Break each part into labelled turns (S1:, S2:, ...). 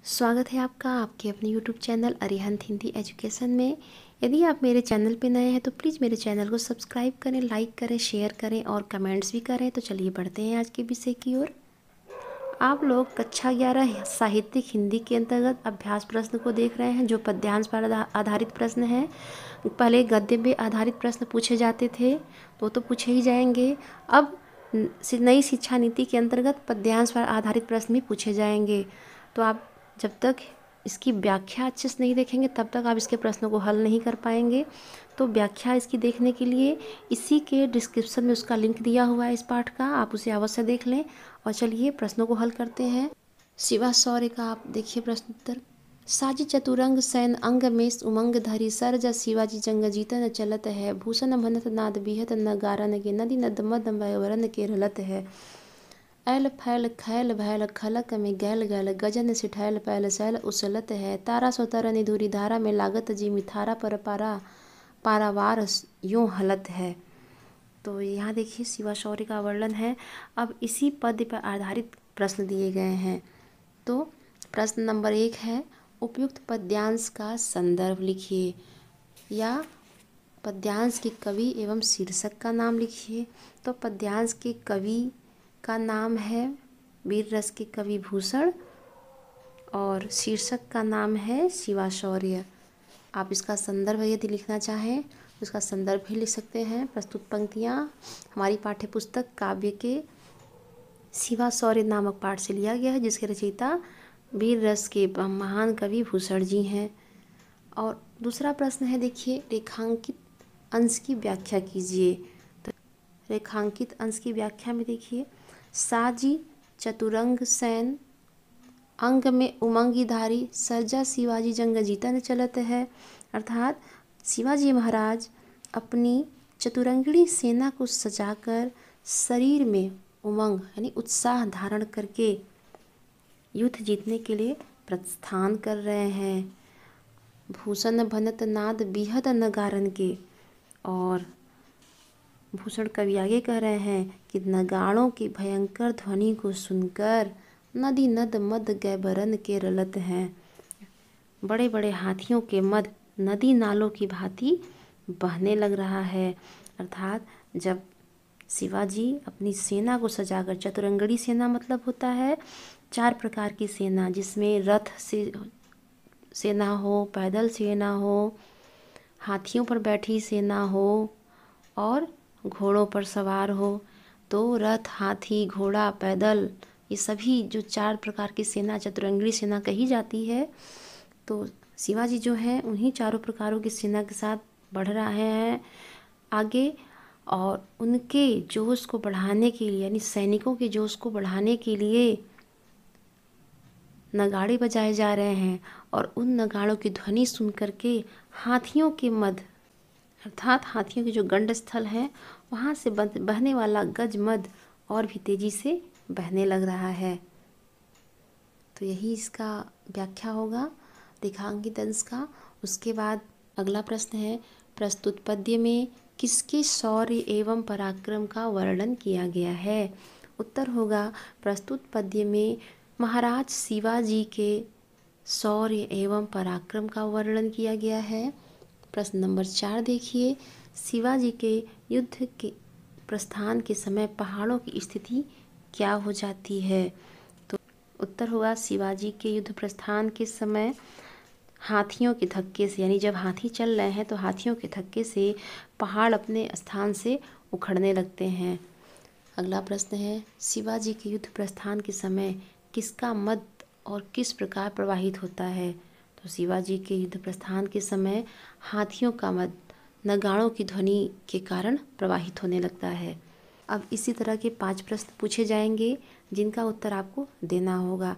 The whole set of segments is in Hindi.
S1: स्वागत है आपका आपके अपने YouTube channel Arihant Hindi education में। यदि आप मेरे चैनल पे नए हैं तो प्लीज़ मेरे चैनल को सब्सक्राइब करें, लाइक करें, शेयर करें और कमेंट्स भी करें। तो चलिए बढ़ते हैं आज के विषय की ओर। आप लोग कक्षा 11 साहित्यिक हिंदी के अंतर्गत अभ्यास प्रश्न को देख रहे हैं, जो पद्यांश पर आधारित प्रश्न है। पहले गद्य पे आधारित प्रश्न पूछे जाते थे, तो पूछे ही जाएंगे। अब नई शिक्षा नीति के अंतर्गत पद्यांश पर आधारित प्रश्न भी पूछे जाएंगे। तो आप जब तक इसकी व्याख्या अच्छे से नहीं देखेंगे तब तक आप इसके प्रश्नों को हल नहीं कर पाएंगे। तो व्याख्या इसकी देखने के लिए इसी के डिस्क्रिप्शन में उसका लिंक दिया हुआ है इस पाठ का, आप उसे अवश्य देख लें। और चलिए प्रश्नों को हल करते हैं। शिवा शौर्य का आप देखिए प्रश्न उत्तर। साजी चतुरंग सैन अंग में उमंग धरी सरजा शिवाजी जंग जीतन चलत है। भूषण भनत नाद बिहत नगारन के नदी नद मद वरण के रलत है। ऐल फैल खैल भैल खलक में गैल गैल गजन सिठैल पैल सैल उछलत है। तारा सोतर निधुरी धारा में लागत जी मिथारा पर पारा पारावार यूँ हलत है। तो यहाँ देखिए शिवा शौर्य का वर्णन है। अब इसी पद्य पर आधारित प्रश्न दिए गए हैं। तो प्रश्न नंबर 1 है, उपयुक्त पद्यांश का संदर्भ लिखिए या पद्यांश के कवि एवं शीर्षक का नाम लिखिए। तो पद्यांश के कवि का नाम है वीर रस के कवि भूषण और शीर्षक का नाम है शिवा शौर्य। आप इसका संदर्भ यदि लिखना चाहें तो इसका संदर्भ भी लिख सकते हैं। प्रस्तुत पंक्तियाँ हमारी पाठ्य पुस्तक काव्य के शिवा शौर्य नामक पाठ से लिया गया है, जिसके रचयिता वीर रस के महान कवि भूषण जी हैं। और दूसरा प्रश्न है, देखिए रेखांकित अंश की व्याख्या कीजिए। तो रेखांकित अंश की व्याख्या में देखिए, साजी चतुरंग सैन अंग में उमंगीधारी सरजा शिवाजी जंग जीतन चलत है। अर्थात शिवाजी महाराज अपनी चतुरंगिणी सेना को सजाकर शरीर में उमंग यानी उत्साह धारण करके युद्ध जीतने के लिए प्रस्थान कर रहे हैं। भूषण भनत नाद बिहद नगारन के, और भूषण कवि आगे कह रहे हैं कि नगाड़ों की भयंकर ध्वनि को सुनकर नदी नद मद गैबरन के रलत हैं। बड़े बड़े हाथियों के मद नदी नालों की भांति बहने लग रहा है। अर्थात जब शिवाजी अपनी सेना को सजाकर, चतुरंगड़ी सेना मतलब होता है 4 प्रकार की सेना, जिसमें रथ से सेना हो, पैदल सेना हो, हाथियों पर बैठी सेना हो और घोड़ों पर सवार हो। तो रथ, हाथी, घोड़ा, पैदल, ये सभी जो 4 प्रकार की सेना चतुरंगिणी सेना कही जाती है। तो शिवाजी जो हैं उन्हीं चारों प्रकारों की सेना के साथ बढ़ रहे हैं आगे, और उनके जोश को बढ़ाने के लिए यानी सैनिकों के जोश को बढ़ाने के लिए नगाड़े बजाए जा रहे हैं। और उन नगाड़ों की ध्वनि सुन करके हाथियों के मद, अर्थात हाथियों के जो गंड स्थल है वहाँ से बहने वाला गज मद और भी तेज़ी से बहने लग रहा है। तो यही इसका व्याख्या होगा रेखांकित अंश का। उसके बाद अगला प्रश्न है, प्रस्तुत पद्य में किसके शौर्य एवं पराक्रम का वर्णन किया गया है। उत्तर होगा, प्रस्तुत पद्य में महाराज शिवाजी के शौर्य एवं पराक्रम का वर्णन किया गया है। प्रश्न नंबर 4 देखिए, शिवाजी के युद्ध के प्रस्थान के समय पहाड़ों की स्थिति क्या हो जाती है। तो उत्तर होगा, शिवाजी के युद्ध प्रस्थान के समय हाथियों के धक्के से, यानी जब हाथी चल रहे हैं तो हाथियों के धक्के से पहाड़ अपने स्थान से उखड़ने लगते हैं। अगला प्रश्न है, शिवाजी के युद्ध प्रस्थान के समय किसका मद और किस प्रकार प्रवाहित होता है। तो शिवाजी के युद्ध प्रस्थान के समय हाथियों का मद नगाड़ों की ध्वनि के कारण प्रवाहित होने लगता है। अब इसी तरह के 5 प्रश्न पूछे जाएंगे जिनका उत्तर आपको देना होगा।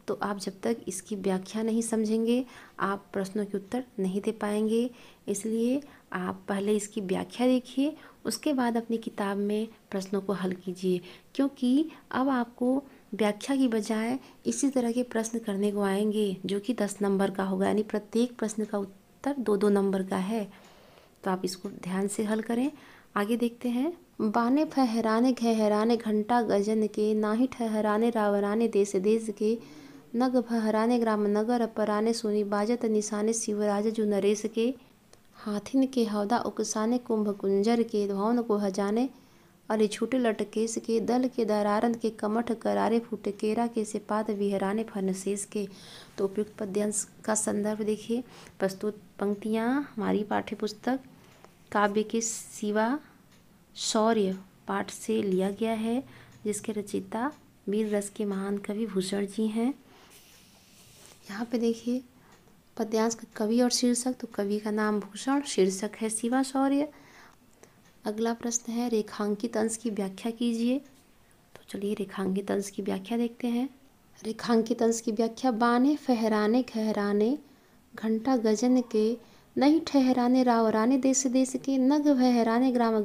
S1: तो आप जब तक इसकी व्याख्या नहीं समझेंगे आप प्रश्नों के उत्तर नहीं दे पाएंगे। इसलिए आप पहले इसकी व्याख्या देखिए, उसके बाद अपनी किताब में प्रश्नों को हल कीजिए, क्योंकि अब आपको व्याख्या की बजाय इसी तरह के प्रश्न करने को आएंगे जो कि 10 नंबर का होगा, यानी प्रत्येक प्रश्न का उत्तर 2-2 नंबर का है। तो आप इसको ध्यान से हल करें। आगे देखते हैं, बाने फहराने घहराने घंटा गजन के, नाही ठहराने रावराने देश देश के, नग भहराने ग्राम नगर पराने सुनी बाजत निशाने शिवराज जो नरेश के। हाथिन के हौदा उकसाने कुंभ कुंजर के धौन को हजाने। अरे छूटे लटकेश के दल के दरारन के कमठ करारे फूटे केरा के से पात विहराने फनशेष के। तो उपयुक्त पद्यांश का संदर्भ देखिए। प्रस्तुत पंक्तियाँ हमारी पाठ्य पुस्तक काव्य के शिवा शौर्य पाठ से लिया गया है, जिसके रचयिता वीर रस के महान कवि भूषण जी हैं। यहाँ पे देखिए पद्यांश का कवि और शीर्षक, तो कवि का नाम भूषण, शीर्षक है शिवा शौर्य। अगला प्रश्न है रेखांकित अंश की व्याख्या कीजिए। तो चलिए रेखांकित अंश की व्याख्या देखते हैं। रेखांकित अंश की व्याख्या, बाने फहराने खहराने घंटा गजन के, नहीं ठहराने रावराने देश देश के, नग बहराने ग्राम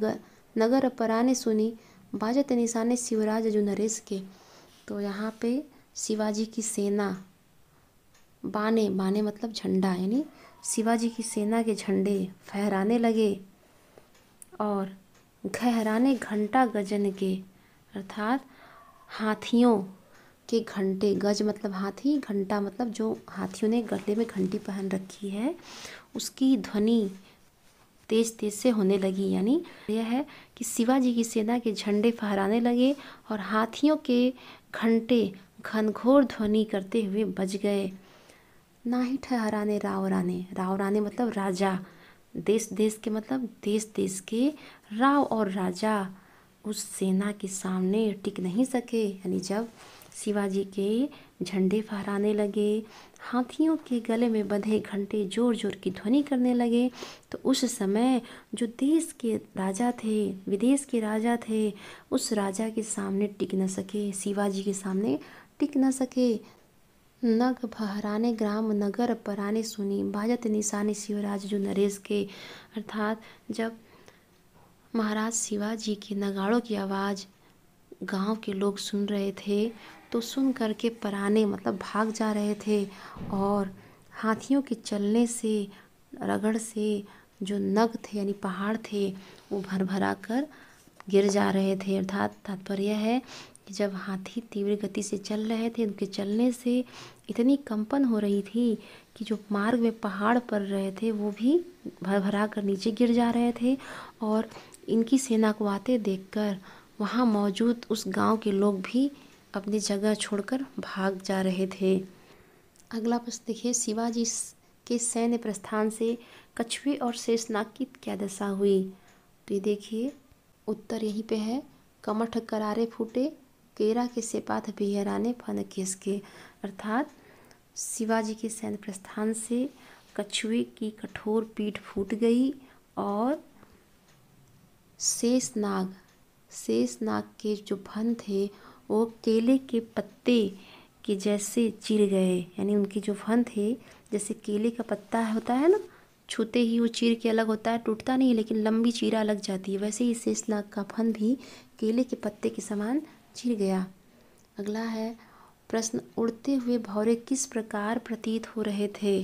S1: नगर पराने सुनी बाजत निशाने शिवराज जो नरेश के। तो यहाँ पे शिवाजी की सेना, बाने बाने मतलब झंडा, यानी शिवाजी की सेना के झंडे फहराने लगे और घहराने घंटा गजन के, अर्थात हाथियों के घंटे, गज मतलब हाथी, घंटा मतलब जो हाथियों ने गले में घंटी पहन रखी है उसकी ध्वनि तेज तेज से होने लगी। यानी यह है कि शिवाजी की सेना के झंडे फहराने लगे और हाथियों के घंटे घनघोर ध्वनि करते हुए बज गए। ना ही ठहराने रावराने, रावराने मतलब राजा, देश देश के मतलब देश देश के, राव और राजा उस सेना के सामने टिक नहीं सके। यानी जब शिवाजी के झंडे फहराने लगे, हाथियों के गले में बंधे घंटे जोर जोर की ध्वनि करने लगे, तो उस समय जो देश के राजा थे, विदेश के राजा थे, उस राजा के सामने टिक न सके, शिवाजी के सामने टिक न सके। नग बहराने ग्राम नगर पराने सुनी बाजत निशाने शिवराज जो नरेश के, अर्थात जब महाराज शिवाजी के नगाड़ों की आवाज़ गांव के लोग सुन रहे थे तो सुन करके पराने मतलब भाग जा रहे थे और हाथियों के चलने से, रगड़ से जो नग थे यानी पहाड़ थे वो भर भरा कर गिर जा रहे थे। अर्थात तात्पर्य है कि जब हाथी तीव्र गति से चल रहे थे, उनके चलने से इतनी कंपन हो रही थी कि जो मार्ग में पहाड़ पड़ रहे थे वो भी भर भरा कर नीचे गिर जा रहे थे और इनकी सेना को आते देखकर वहाँ मौजूद उस गांव के लोग भी अपनी जगह छोड़कर भाग जा रहे थे। अगला प्रश्न देखिए, शिवाजी के सैन्य प्रस्थान से कछुए और शेषनाग की क्या दशा हुई। तो ये देखिए उत्तर यहीं पे है, कमठ करारे फूटे केरा के सेपाथ बिहराने फन केस के, अर्थात शिवाजी के सैन्य प्रस्थान से कछुए की कठोर पीठ फूट गई और शेषनाग के जो फन थे वो केले के पत्ते के जैसे चिर गए। यानी उनके जो फन थे जैसे केले का पत्ता होता है ना, छूते ही वो चीर के अलग होता है, टूटता नहीं लेकिन लंबी चीरा लग जाती है, वैसे ही शेषनाग का फन भी केले के पत्ते के समान चिर गया। अगला है प्रश्न, उड़ते हुए भौरे किस प्रकार प्रतीत हो रहे थे।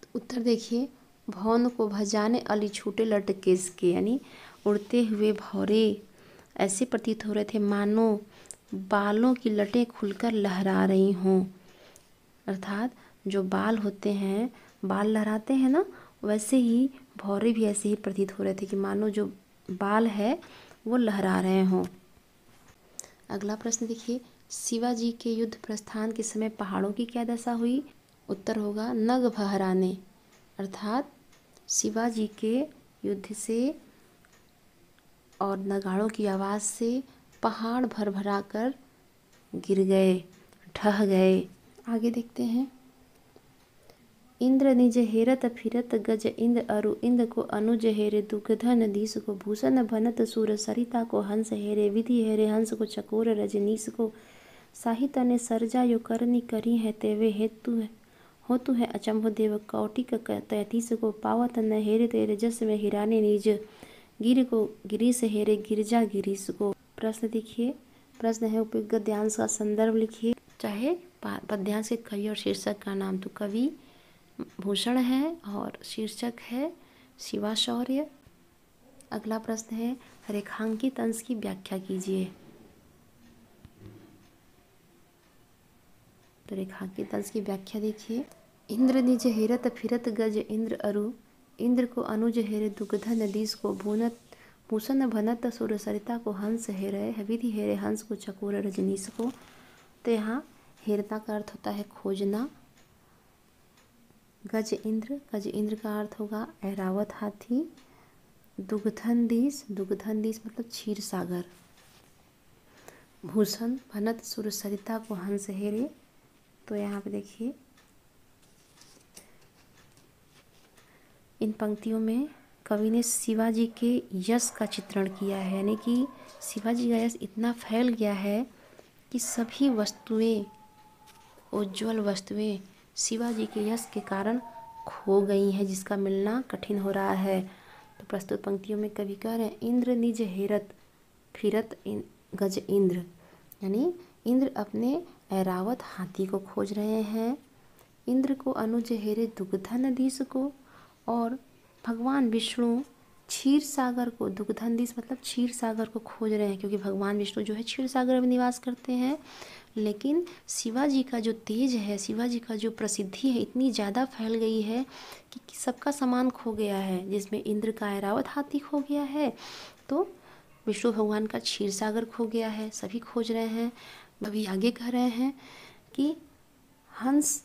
S1: तो उत्तर देखिए, भौन को भजाने अली छूटे लटके इसके, यानी उड़ते हुए भौरे ऐसे प्रतीत हो रहे थे मानो बालों की लटें खुलकर लहरा रही हों। अर्थात जो बाल होते हैं, बाल लहराते हैं ना, वैसे ही भौरे भी ऐसे ही प्रतीत हो रहे थे कि मानो जो बाल है वो लहरा रहे हों। अगला प्रश्न देखिए, शिवाजी के युद्ध प्रस्थान के समय पहाड़ों की क्या दशा हुई। उत्तर होगा नग बहराने, अर्थात शिवाजी के युद्ध से और नगाड़ों की आवाज़ से पहाड़ भर भरा कर गिर गए, ढह गए। आगे देखते हैं, इंद्र निज हेरत फिरत गज इंद्र अरु इंद्र को अनुज हेरे दुग्धन दीस को भूषण भनत सूर सरिता को हंस हेरे विधि हेरे हंस को चकोर रजनीश को साहित्य ने सर्जा यो करनी करी है तेवे हेतु होतु है अचंभो देव कौटिक 33 को पावत न हेरे तेरे जस में हिराने निज गिर को गिरीश हेरे गिरजा गिरीश को। प्रश्न देखिए, प्रश्न है उपयुक्त गद्यांश का संदर्भ लिखिए। चाहे पद्यांश के कवि और शीर्षक का नाम, तो कवि भूषण है और शीर्षक है शिवा शौर्य। अगला प्रश्न है रेखांकित अंश की व्याख्या कीजिए। तो रेखांकित तंज की व्याख्या देखिए। इंद्र निज हेरत फिरत गज इंद्र अरु, इंद्र को अनुज हेरे दुग्धन नदीस को भूनत, भूषण भनत सुर सरिता को हंस हेरे, विधि हेरे हंस को चकोर रजनीश को। तो यहाँ हेरता का अर्थ होता है खोजना। गज इंद्र का अर्थ होगा ऐरावत हाथी। दुग्धन दिस मतलब क्षीर सागर। भूषण भनत सुर सरिता को हंस हेरे। तो यहाँ पे देखिए इन पंक्तियों में कवि ने शिवाजी के यश का चित्रण किया है, यानी कि शिवाजी का यश इतना फैल गया है कि सभी वस्तुएं, उज्ज्वल वस्तुएं शिवाजी के यश के कारण खो गई हैं, जिसका मिलना कठिन हो रहा है। तो प्रस्तुत पंक्तियों में कवि कह रहे हैं इंद्र निज हेरत फिरत गज इंद्र, यानी इंद्र अपने ऐरावत हाथी को खोज रहे हैं। इंद्र को अनुज हेरे दुग्धन दिस को, और भगवान विष्णु क्षीर सागर को, दुग्धन दिस मतलब क्षीर सागर को खोज रहे हैं, क्योंकि भगवान विष्णु जो है क्षीर सागर में निवास करते हैं। लेकिन शिवाजी का जो तेज है, शिवाजी का जो प्रसिद्धि है इतनी ज़्यादा फैल गई है कि सबका सामान खो गया है, जिसमें इंद्र का ऐरावत हाथी खो गया है, तो विष्णु भगवान का क्षीर सागर खो गया है, सभी खोज रहे हैं। अभी आगे कह रहे हैं कि हंस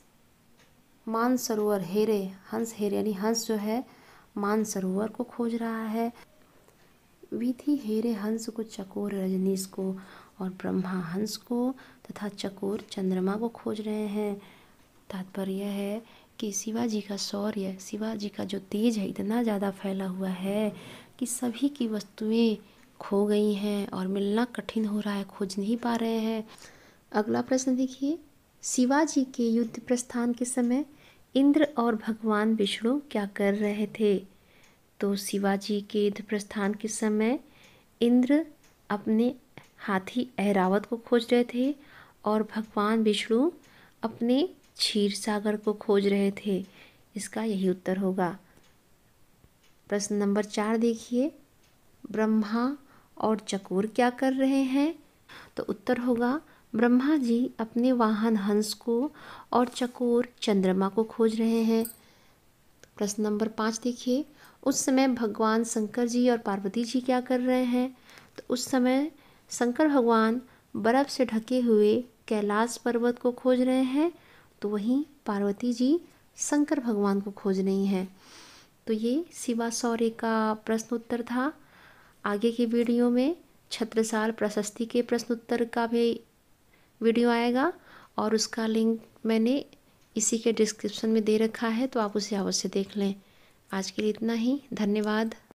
S1: मान सरोवर हेरे, हंस हेरे यानी हंस जो है मान सरोवर को खोज रहा है। विधि हेरे हंस को चकोर रजनीश को, और ब्रह्मा हंस को तथा चकोर चंद्रमा को खोज रहे हैं। तात्पर्य है कि शिवाजी का शौर्य, शिवाजी का जो तेज है इतना ज़्यादा फैला हुआ है कि सभी की वस्तुएं खो गई हैं और मिलना कठिन हो रहा है, खोज नहीं पा रहे हैं। अगला प्रश्न देखिए, शिवाजी के युद्ध प्रस्थान के समय इंद्र और भगवान विष्णु क्या कर रहे थे? तो शिवाजी के युद्ध प्रस्थान के समय इंद्र अपने हाथी ऐरावत को खोज रहे थे और भगवान विष्णु अपने क्षीर सागर को खोज रहे थे। इसका यही उत्तर होगा। प्रश्न नंबर 4 देखिए, ब्रह्मा और चकोर क्या कर रहे हैं? तो उत्तर होगा ब्रह्मा जी अपने वाहन हंस को और चकोर चंद्रमा को खोज रहे हैं। प्रश्न नंबर 5 देखिए, उस समय भगवान शंकर जी और पार्वती जी क्या कर रहे हैं? तो उस समय शंकर भगवान बर्फ़ से ढके हुए कैलाश पर्वत को खोज रहे हैं, तो वहीं पार्वती जी शंकर भगवान को खोज रही हैं। तो ये शिवा शौर्य का प्रश्न उत्तर था। आगे की वीडियो में छत्रसाल प्रशस्ति के प्रश्न उत्तर का भी वीडियो आएगा और उसका लिंक मैंने इसी के डिस्क्रिप्शन में दे रखा है, तो आप उसे अवश्य देख लें। आज के लिए इतना ही, धन्यवाद।